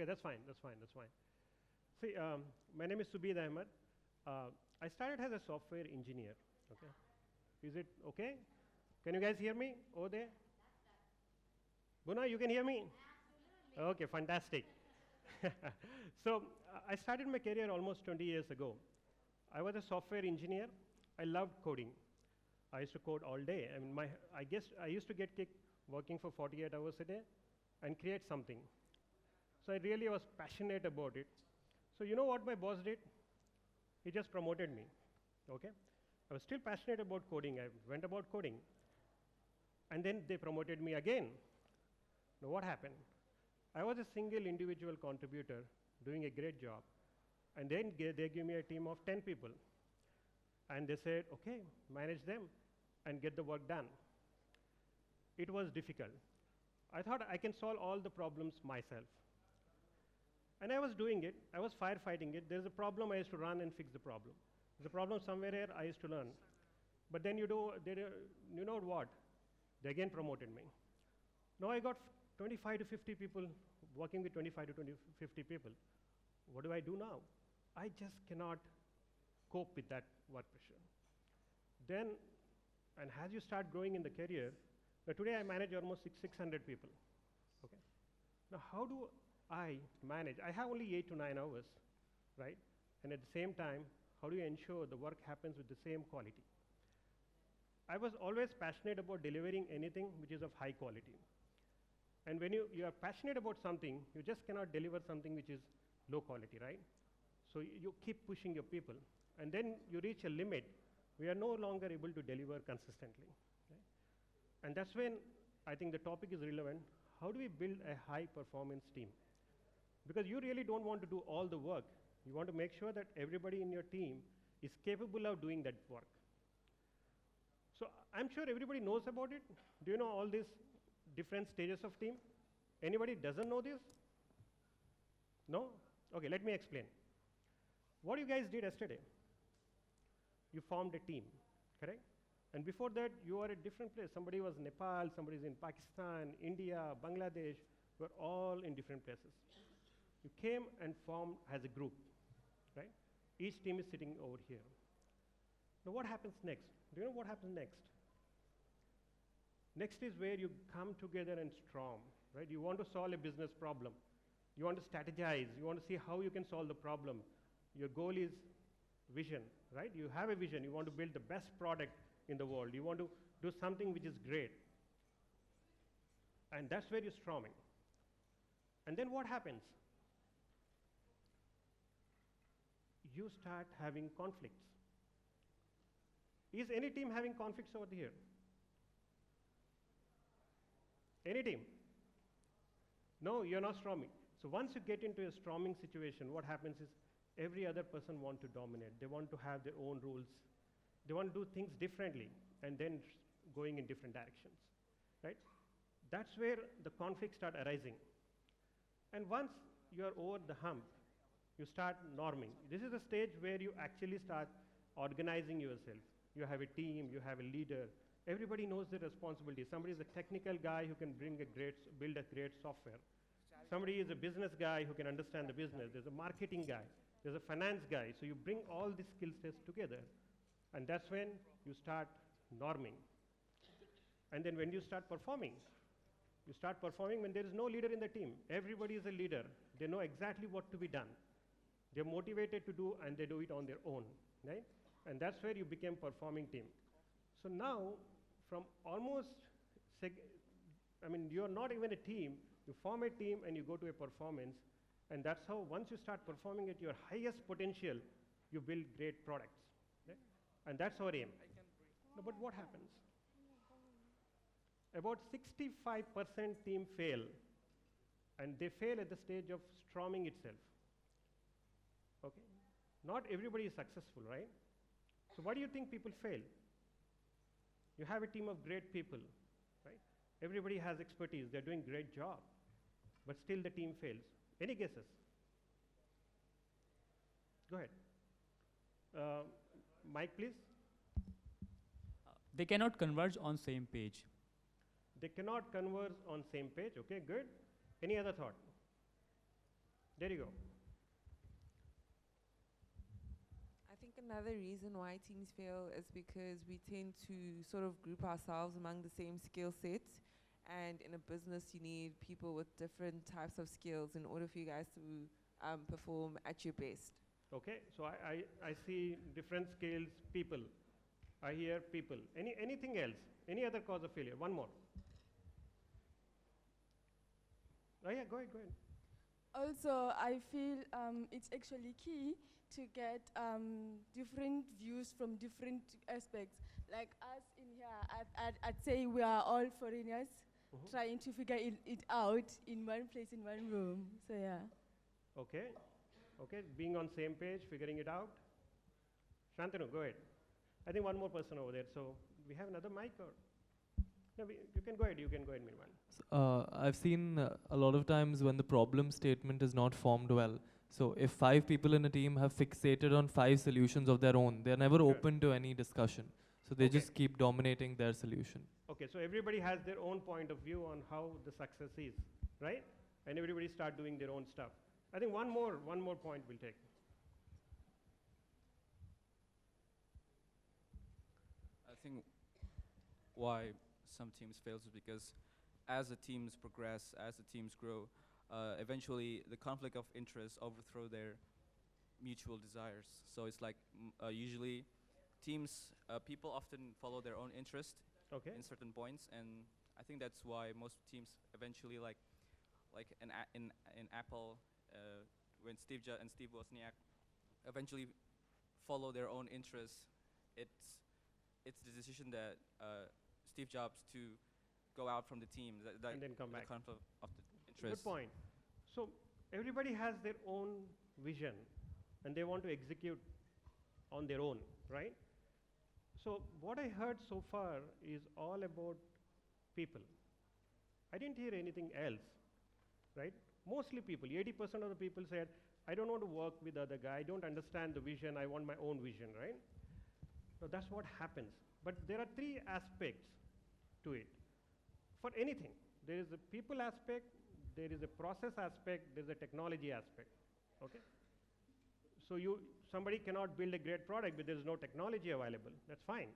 Okay, that's fine, that's fine, that's fine. See, my name is Subeed Ahmed. I started as a software engineer, okay? Is it okay? Can you guys hear me over there? Buna, you can hear me? Absolutely. Okay, fantastic. So, I started my career almost 20 years ago. I was a software engineer. I loved coding. I used to code all day. I mean, I guess I used to get kicked working for 48 hours a day and create something. So I really was passionate about it. So you know what my boss did? He just promoted me, okay? I was still passionate about coding. I went about coding. And then they promoted me again. Now what happened? I was a single individual contributor doing a great job. And then they gave me a team of 10 people. And they said, okay, manage them and get the work done. It was difficult. I thought I can solve all the problems myself. And I was doing it. I was firefighting it. There's a problem, I used to run and fix the problem. There's a problem somewhere here, I used to learn. But then you know what? They again promoted me. Now I got 25 to 50 people, working with 25 to 50 people. What do I do now? I just cannot cope with that work pressure. Then, and as you start growing in the career, now today I manage almost 600 people, okay? Now how do I manage? I have only 8 to 9 hours, right? And at the same time, how do you ensure the work happens with the same quality? I was always passionate about delivering anything which is of high quality. And when you are passionate about something, you just cannot deliver something which is low quality, right? So you keep pushing your people. And then you reach a limit, we are no longer able to deliver consistently. Right? And that's when I think the topic is relevant. How do we build a high performance team? Because you really don't want to do all the work. You want to make sure that everybody in your team is capable of doing that work. So I'm sure everybody knows about it. Do you know all these different stages of team? Anybody doesn't know this? No? Okay, let me explain. What you guys did yesterday? You formed a team, correct? And before that, you were at different place. Somebody was Nepal, somebody's in Pakistan, India, Bangladesh. We're all in different places. You came and formed as a group, right? Each team is sitting over here. Now what happens next? Do you know what happens next? Next is where you come together and storm, right? You want to solve a business problem. You want to strategize. You want to see how you can solve the problem. Your goal is vision, right? You have a vision. You want to build the best product in the world. You want to do something which is great. And that's where you're storming. And then what happens? You start having conflicts. Is any team having conflicts over here? Any team? No, you're not storming. So once you get into a storming situation, what happens is every other person wants to dominate. They want to have their own rules. They want to do things differently and then going in different directions, right? That's where the conflicts start arising. And once you're over the hump, you start norming. This is the stage where you actually start organizing yourself. You have a team, you have a leader. Everybody knows their responsibility. Somebody is a technical guy who can build a great software. Somebody is a business guy who can understand the business. There's a marketing guy. There's a finance guy. So you bring all these skill sets together. And that's when you start norming. And then when you start performing when there is no leader in the team. Everybody is a leader. They know exactly what to be done. They're motivated to do, and they do it on their own, right? And that's where you became performing team. So now, from almost, you're not even a team. You form a team and you go to a performance. And that's how, once you start performing at your highest potential, you build great products. Okay? And that's our aim. No, but what happens? About 65% team fail. And they fail at the stage of storming itself. Okay? Not everybody is successful, right? So why do you think people fail? You have a team of great people, right? Everybody has expertise. They're doing a great job. But still the team fails. Any guesses? Go ahead. Mike, please. They cannot converge on same page. They cannot converge on same page. Okay, good. Any other thought? There you go. I think another reason why teams fail is because we tend to sort of group ourselves among the same skill sets. And in a business, you need people with different types of skills in order for you guys to perform at your best. Okay, so I see different skills, people. I hear people. Anything else? Any other cause of failure? One more. Oh yeah, go ahead, go ahead. Also, I feel it's actually key to get different views from different aspects. Like us in here, I'd say we are all foreigners trying to figure it out in one place, in one room. So yeah. Okay, okay, being on same page, figuring it out. Shantanu, go ahead. I think one more person over there. So we have another mic or? No, you can go ahead, meanwhile. I've seen a lot of times when the problem statement is not formed well. So if 5 people in a team have fixated on 5 solutions of their own, they're never open to any discussion. So they just keep dominating their solution. Okay, so everybody has their own point of view on how the success is, right? And everybody start doing their own stuff. I think one more point we'll take. I think why some teams fail is because as the teams progress, as the teams grow, eventually the conflict of interest overthrow their mutual desires. So it's like usually teams, people often follow their own interest in certain points, and I think that's why most teams eventually like in Apple, when Steve Wozniak eventually follow their own interests, it's the decision that Steve Jobs to go out from the team and then come back. Conflict of the interest. Good point. So everybody has their own vision and they want to execute on their own, right? So what I heard so far is all about people. I didn't hear anything else, right? Mostly people, 80% of the people said, I don't want to work with the other guy, I don't understand the vision, I want my own vision, right? So that's what happens. But there are 3 aspects to it. For anything, there is a people aspect, there is a process aspect, there is a technology aspect, okay? So somebody cannot build a great product but there is no technology available, that's fine.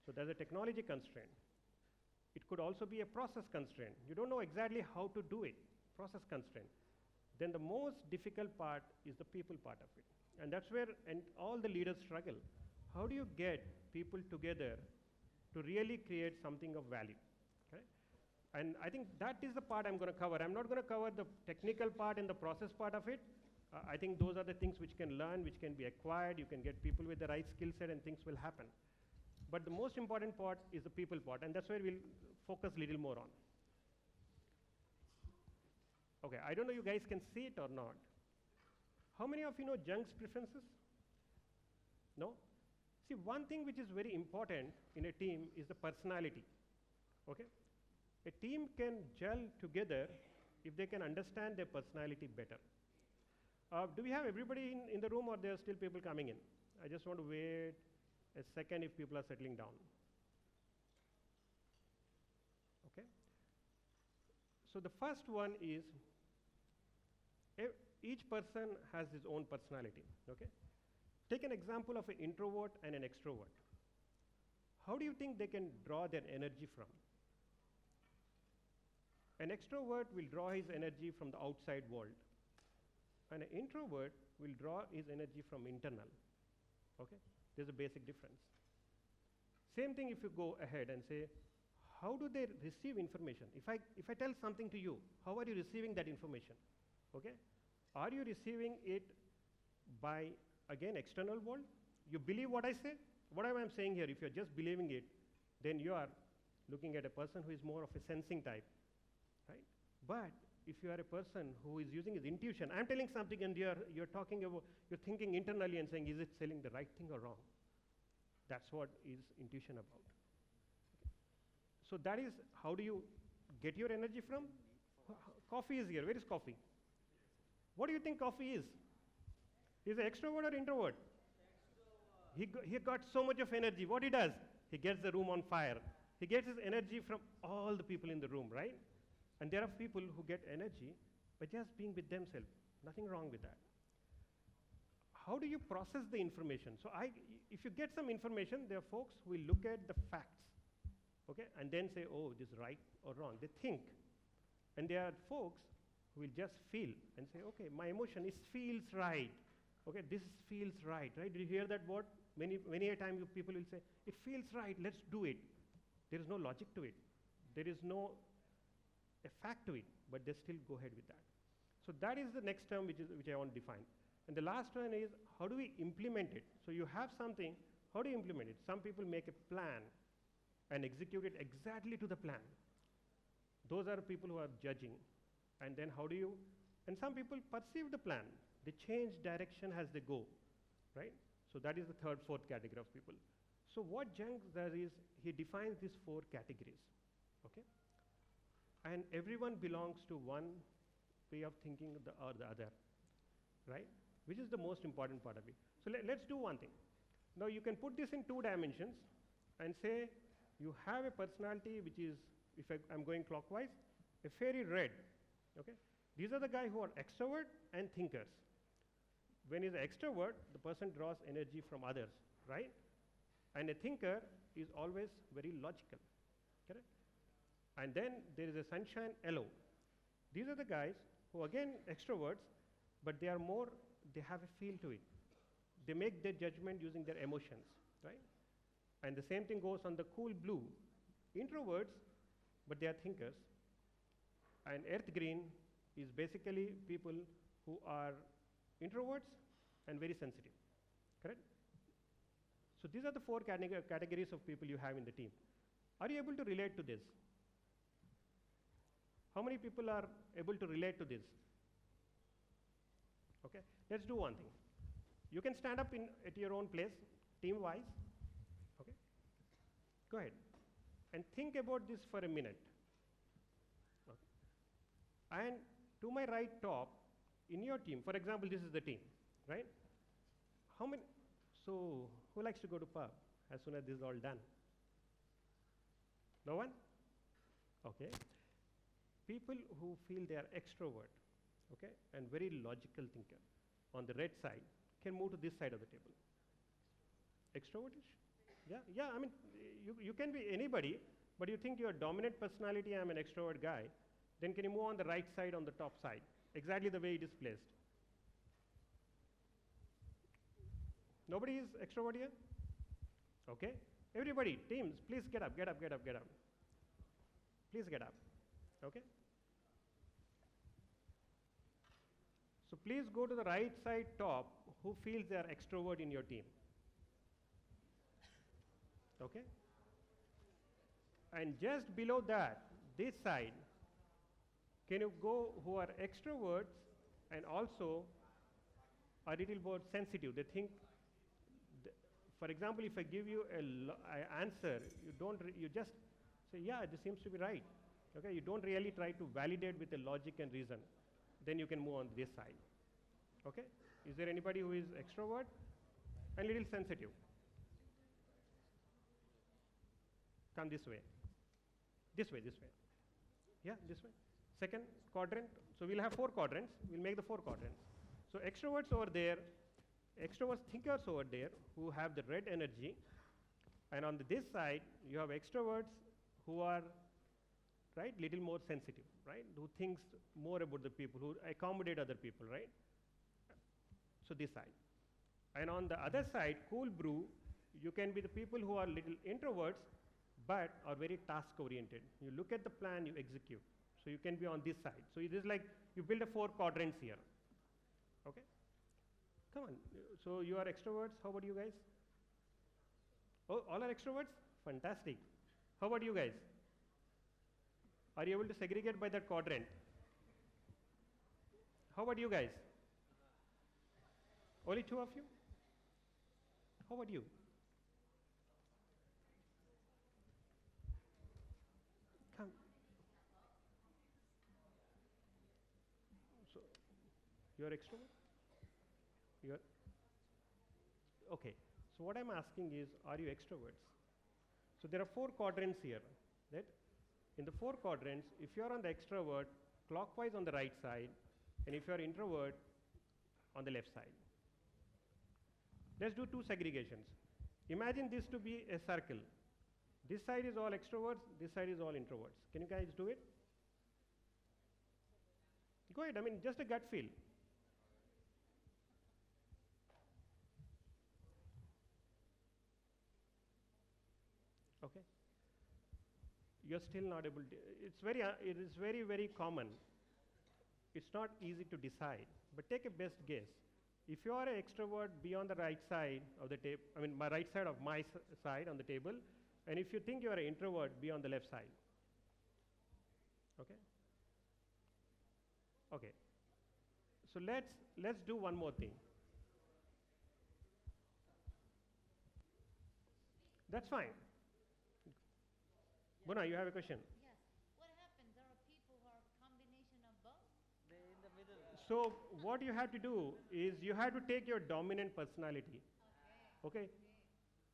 So there's a technology constraint. It could also be a process constraint. You don't know exactly how to do it, process constraint. Then the most difficult part is the people part of it. And that's where all the leaders struggle. How do you get people together to really create something of value? Okay? And I think that is the part I'm going to cover. I'm not going to cover the technical part and the process part of it. I think those are the things which can learn, which can be acquired. You can get people with the right skill set and things will happen. But the most important part is the people part, and that's where we'll focus a little more on. Okay, I don't know if you guys can see it or not. How many of you know Jung's preferences? No? See, one thing which is very important in a team is the personality, okay? A team can gel together if they can understand their personality better. Do we have everybody in the room or there are still people coming in? I just want to wait a second if people are settling down. Okay? So the first one is, each person has his own personality, okay? Take an example of an introvert and an extrovert. How do you think they can draw their energy from? An extrovert will draw his energy from the outside world. And an introvert will draw his energy from internal, okay? There's a basic difference. Same thing if you go ahead and say, how do they receive information? If I tell something to you, how are you receiving that information, okay? Are you receiving it by, again, external world? You believe what I say? What am I saying here? If you're just believing it, then you are looking at a person who is more of a sensing type, right? But if you are a person who is using his intuition, I'm telling something and you're talking about, you're thinking internally and saying, is it selling the right thing or wrong? That's what is intuition about. Okay. So that is, how do you get your energy from? Coffee is here. Where is coffee? What do you think coffee is? Is an extrovert or introvert? He got so much of energy. What he does? He gets the room on fire. He gets his energy from all the people in the room, right? And there are people who get energy by just being with themselves, Nothing wrong with that. How do you process the information? So if you get some information, there are folks who will look at the facts, okay, and then say, oh, this is right or wrong. They think. And there are folks who will just feel and say, okay, my emotion feels right. Okay, this feels right, right? Did you hear that word? Many a time people will say, it feels right, let's do it. There is no logic to it. There is no a fact to it, but they still go ahead with that. So that is the next term which I want to define. And the last one is, how do we implement it? So you have something, how do you implement it? Some people make a plan and execute it exactly to the plan. Those are people who are judging. And then how do you, and some people perceive the plan. They change direction as they go, right? So that is the third, fourth category of people. So what Jung does is, he defines these 4 categories, okay? And everyone belongs to one way of thinking or the other, right? Which is the most important part of it. So let's do one thing. Now you can put this in 2 dimensions and say you have a personality which is, if I'm going clockwise, a fairy red, okay? These are the guys who are extrovert and thinkers. When he's an extrovert, the person draws energy from others, right? And a thinker is always very logical, correct? And then there is a sunshine yellow. These are the guys who, again, extroverts, but they are more, they have a feel to it. They make their judgment using their emotions, right? And the same thing goes on the cool blue. Introverts, but they are thinkers. And earth green is basically people who are introverts and very sensitive, correct? So these are the 4 categories of people you have in the team. Are you able to relate to this? How many people are able to relate to this? Okay, let's do one thing. You can stand up at your own place, team-wise, okay? Go ahead, and think about this for a minute. Okay. And to my right top, in your team, for example, this is the team, right? How many, so who likes to go to pub as soon as this is all done? No one? Okay. People who feel they are extrovert, okay, and very logical thinker on the red side can move to this side of the table. Extrovertish? Yeah, I mean, you can be anybody, but you think your dominant personality, I'm an extrovert guy, then can you move on the right side, on the top side, exactly the way it is placed? Nobody is extrovert here? Okay. Everybody, teams, please get up. Please get up, okay? So please go to the right side top who feels they are extrovert in your team, okay? And just below that, this side, can you go who are extroverts and also a little more sensitive? They think, for example, if I give you an answer, you just say, yeah, this seems to be right. Okay, you don't really try to validate with the logic and reason. Then you can move on this side. Okay, is there anybody who is extrovert and little sensitive? Come this way. This way. Yeah, this way. Second quadrant. So we'll have 4 quadrants. We'll make the 4 quadrants. So extroverts over there, extroverts thinkers over there who have the red energy, and on this side you have extroverts who are, right, little more sensitive, right, who thinks more about the people, who accommodate other people, right? So this side. And on the other side, cool brew, you can be the people who are little introverts but are very task oriented. You look at the plan, you execute. So you can be on this side. So it is like you build a 4 quadrants here. Okay? Come on. So you are extroverts. How about you guys? Oh, all are extroverts? Fantastic. How about you guys? Are you able to segregate by that quadrant? How about you guys? Only 2 of you? How about you? Come. So, you are extrovert? You are? Okay. So what I'm asking is, are you extroverts? So there are 4 quadrants here, right? In the 4 quadrants, if you are on the extrovert, clockwise on the right side, and if you are introvert, on the left side. Let's do two segregations. Imagine this to be a circle. This side is all extroverts, this side is all introverts. Can you guys do it? Go ahead, I mean, just a gut feel. Okay. You're still not able to, it is very, very common. It's not easy to decide, but take a best guess. If you are an extrovert, be on the right side of the table, I mean, my right side of my side on the table, and if you think you are an introvert, be on the left side. Okay? Okay. So let's do one more thing. That's fine. Buna, you have a question? Yes. What happens? There are people who are a combination of both. They're in the middle. So what you have to do is you have to take your dominant personality. Okay?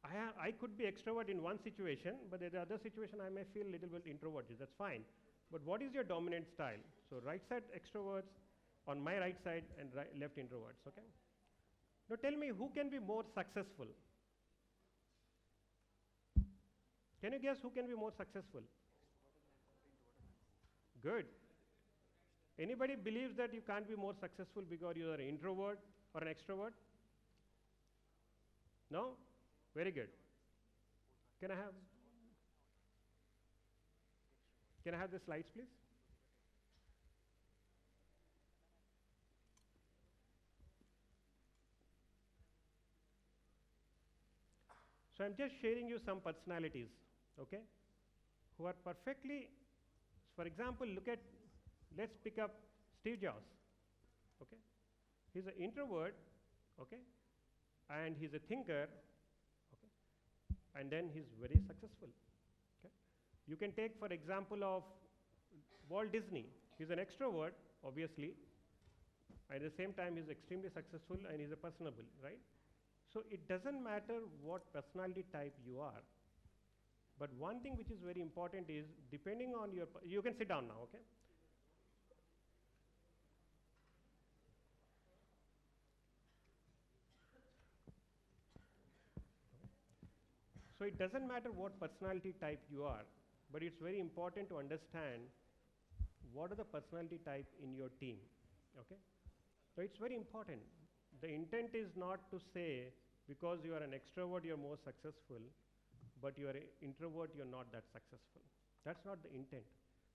I could be extrovert in one situation, but in the other situation I may feel a little bit introverted. That's fine. But what is your dominant style? So right side extroverts, on my right side, and left introverts. Okay? Now tell me, who can be more successful? Can you guess who can be more successful? Good. Anybody believes that you can't be more successful because you are an introvert or an extrovert? No? Very good. Can I have the slides, please? So I'm just sharing you some personalities, okay, who are perfectly, for example, let's pick up Steve Jobs, okay. He's an introvert, okay, and he's a thinker, okay, and then he's very successful, okay. You can take, for example, of Walt Disney. He's an extrovert, obviously, and at the same time he's extremely successful and he's a personable, right? So it doesn't matter what personality type you are, but one thing which is very important is, depending on your, you can sit down now, okay? So it doesn't matter what personality type you are, but it's very important to understand what are the personality type in your team, okay? So it's very important. The intent is not to say because you are an extrovert you're more successful, but you are an introvert you're not that successful. That's not the intent.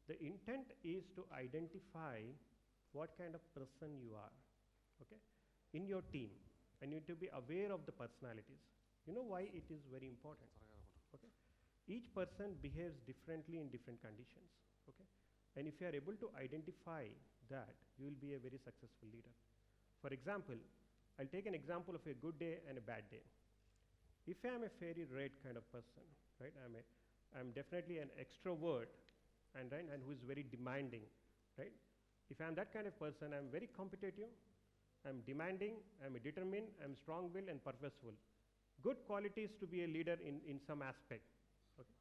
The intent is to identify what kind of person you are, okay, in your team, and you need to be aware of the personalities. You know why it is very important, okay? Each person behaves differently in different conditions, okay? And if you are able to identify that, you will be a very successful leader. For example, I'll take an example of a good day and a bad day. If I'm a fairy red kind of person, right, I'm definitely an extrovert and who is very demanding, right? If I'm that kind of person, I'm very competitive, I'm demanding, I'm determined, I'm strong-willed and purposeful. Good qualities to be a leader in some aspect, okay?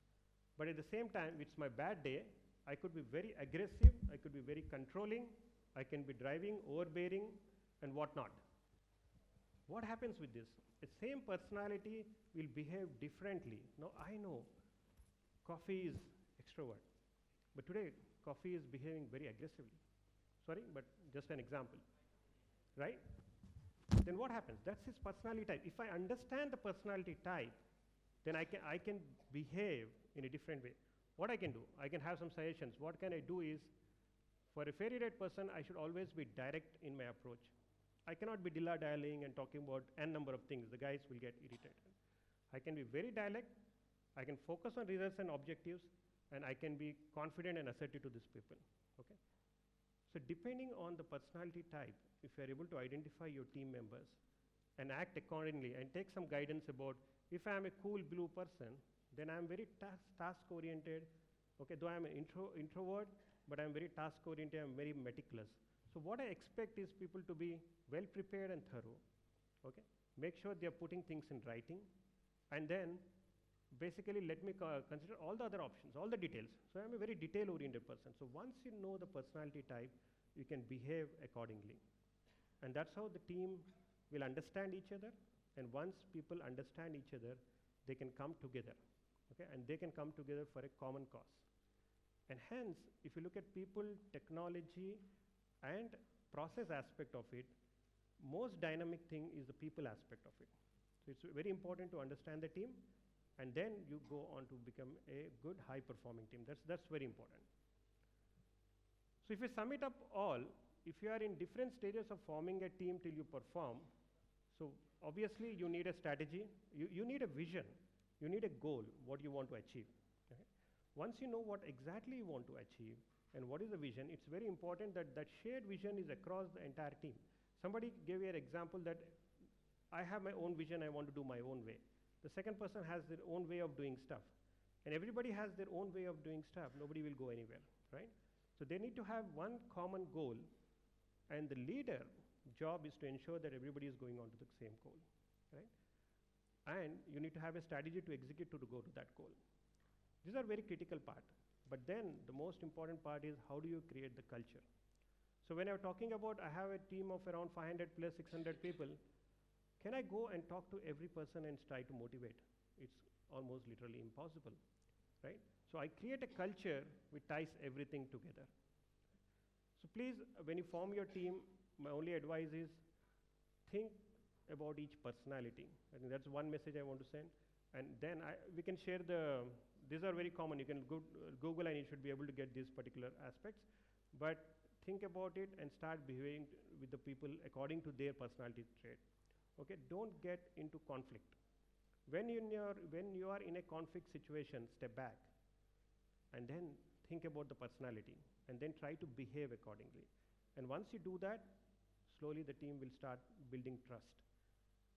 But at the same time, it's my bad day, I could be very aggressive, I could be very controlling, I can be driving, overbearing, and whatnot. What happens with this? The same personality will behave differently. Now I know coffee is extrovert, but today coffee is behaving very aggressively. Sorry, but just an example, right? Then what happens? That's his personality type. If I understand the personality type, then I can behave in a different way. What I can do? I can have some suggestions. What can I do is, for a fairy red person, I should always be direct in my approach. I cannot be dilly-dallying and talking about n number of things. The guys will get irritated. I can be very direct. I can focus on results and objectives, and I can be confident and assertive to these people, okay? So depending on the personality type, if you are able to identify your team members and act accordingly and take some guidance about, if I am a cool blue person, then I am very task-oriented, okay? Though I am an introvert, but I am very task-oriented, I am very meticulous. So what I expect is people to be well prepared and thorough, okay? Make sure they are putting things in writing, and then basically let me consider all the other options, all the details. So I'm a very detail-oriented person. So once you know the personality type, you can behave accordingly. And that's how the team will understand each other. And once people understand each other, they can come together. Okay? And they can come together for a common cause. And hence, if you look at people, technology, and process aspect of it, most dynamic thing is the people aspect of it. So it's very important to understand the team, and then you go on to become a good, high-performing team. That's very important. So if you sum it up all, if you are in different stages of forming a team till you perform, so obviously you need a strategy, you need a vision, you need a goal, what you want to achieve. Okay? Once you know what exactly you want to achieve and what is the vision, it's very important that that shared vision is across the entire team. Somebody gave you an example that I have my own vision, I want to do my own way. The second person has their own way of doing stuff. And everybody has their own way of doing stuff. Nobody will go anywhere, right? So they need to have one common goal, and the leader job is to ensure that everybody is going on to the same goal, right? And you need to have a strategy to execute to go to that goal. These are very critical part. But then the most important part is how do you create the culture? So when I'm talking about I have a team of around 500 plus 600 people, can I go and talk to every person and try to motivate? It's almost literally impossible, right? So I create a culture which ties everything together. So please, when you form your team, my only advice is think about each personality. I think that's one message I want to send. And then we can share these are very common. You can Google and you should be able to get these particular aspects. But think about it and start behaving with the people according to their personality trait. Okay, don't get into conflict. When you are in a conflict situation, step back and then think about the personality and then try to behave accordingly. And once you do that, slowly the team will start building trust.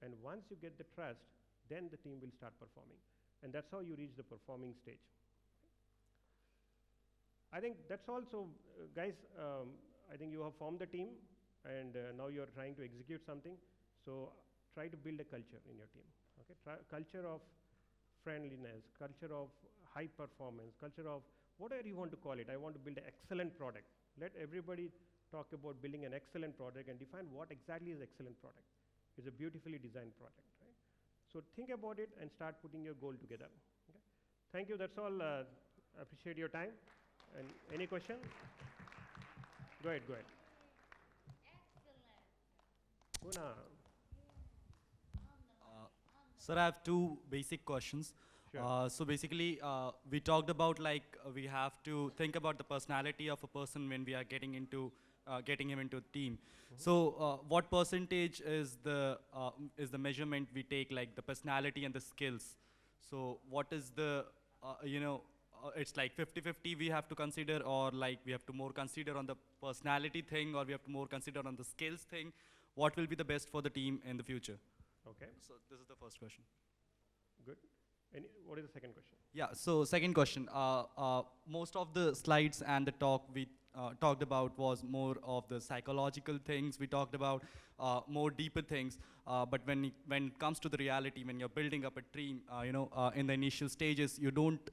And once you get the trust, then the team will start performing. And that's how you reach the performing stage. I think that's also, guys, I think you have formed the team and now you're trying to execute something. So try to build a culture in your team. Okay? Culture of friendliness, culture of high performance, culture of whatever you want to call it. I want to build an excellent product. Let everybody talk about building an excellent product and define what exactly is excellent product. It's a beautifully designed product, right? So think about it and start putting your goal together. Okay? Thank you, that's all. Appreciate your time. And any question? Go ahead. Excellent. Puna. Sir, I have two basic questions. Sure. So basically, we talked about we have to think about the personality of a person when we are getting him into a team. So what percentage is the measurement we take, like the personality and the skills? So what is the it's like 50-50 we have to consider, or like we have to more consider on the personality thing, or we have to more consider on the skills thing? What will be the best for the team in the future? Okay. So this is the first question. Good. What is the second question? Yeah, so second question. Most of the slides and the talk we talked about was more of the psychological things. We talked about more deeper things. But when it comes to the reality, when you're building up a team, in the initial stages, you don't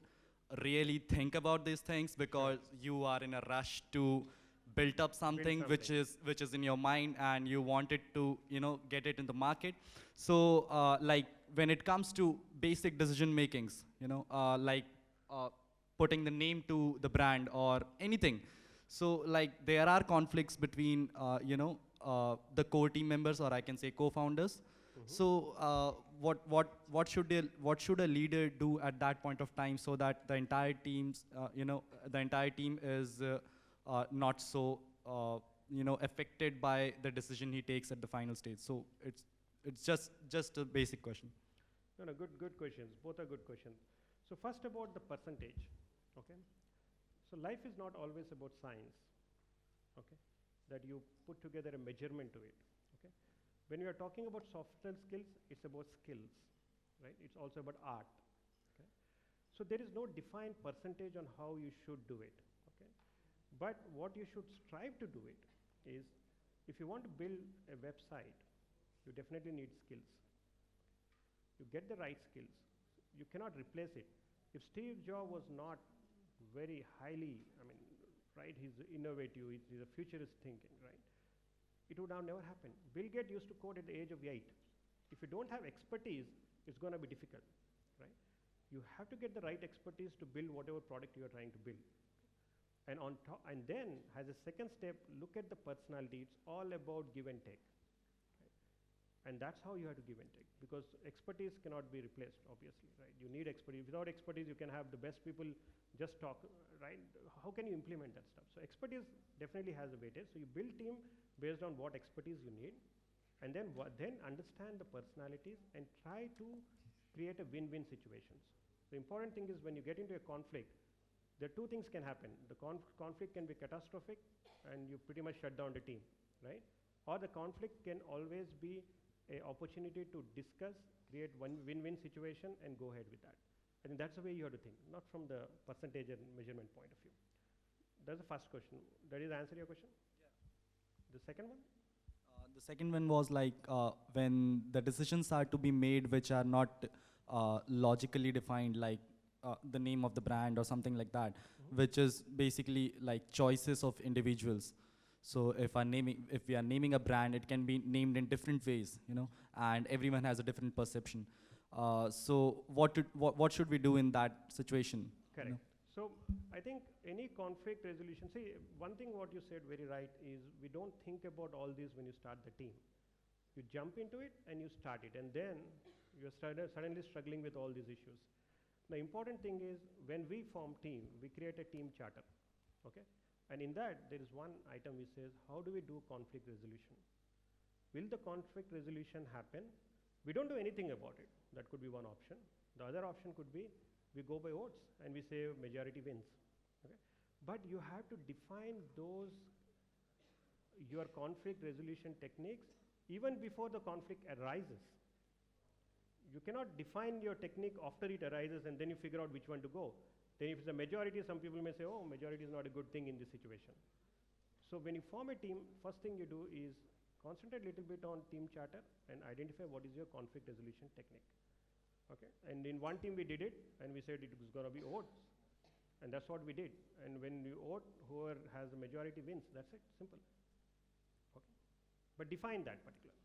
really think about these things because you are in a rush to build up something, which is in your mind, and you want it to get it in the market. So like when it comes to basic decision makings, putting the name to the brand or anything, so like there are conflicts between the core team members, or I can say co-founders. So what should a leader do at that point of time so that the entire team is not so affected by the decision he takes at the final stage? So it's just a basic question. No, good questions. Both are good questions. So first about the percentage, okay? So life is not always about science, okay? That you put together a measurement to it, okay? When you are talking about softer skills, it's about skills, right? It's also about art, okay? So there is no defined percentage on how you should do it, okay? But what you should strive to do it is, if you want to build a website, you definitely need skills. You get the right skills. You cannot replace it. If Steve Jobs was not very highly, right, he's innovative, he's a futurist thinking, right? it would have never happened. Bill Gates used to code at the age of 8. If you don't have expertise, it's going to be difficult, right? You have to get the right expertise to build whatever product you are trying to build. And on top, and then as a second step, look at the personality. It's all about give and take. And that's how you have to give and take, because expertise cannot be replaced, obviously, right? You need expertise. Without expertise, you can have the best people just talk, right? How can you implement that stuff? So expertise definitely has a weightage. So you build team based on what expertise you need, and then understand the personalities and try to create a win-win situations. The important thing is when you get into a conflict, there are two things can happen. The conflict can be catastrophic, and you pretty much shut down the team, right? Or the conflict can always be an opportunity to discuss, create one win-win situation, and go ahead with that. I think that's the way you have to think, not from the percentage and measurement point of view. That's the first question. That is answer your question? Yeah. The second one? The second one was like when the decisions are to be made which are not logically defined, like the name of the brand or something like that, which is basically like choices of individuals. So if we are naming a brand, it can be named in different ways, you know, and everyone has a different perception. So what should we do in that situation? Correct. You know? So I think any conflict resolution, see, one thing what you said very right is we don't think about all this when you start the team. You jump into it and you start it, and then you're suddenly struggling with all these issues. The important thing is when we form team, we create a team charter, okay? And in that, there is one item which says, how do we do conflict resolution? Will the conflict resolution happen? We don't do anything about it. That could be one option. The other option could be we go by votes and we say majority wins. Okay? But you have to define your conflict resolution techniques even before the conflict arises. You cannot define your technique after it arises and then you figure out which one to go. Then if it's a majority, some people may say, oh, majority is not a good thing in this situation. So when you form a team, first thing you do is concentrate a little bit on team charter and identify what is your conflict resolution technique. Okay? And in one team we did it, and we said it was going to be votes. And that's what we did. And when you vote, whoever has the majority wins. That's it, simple. Okay? But define that particular.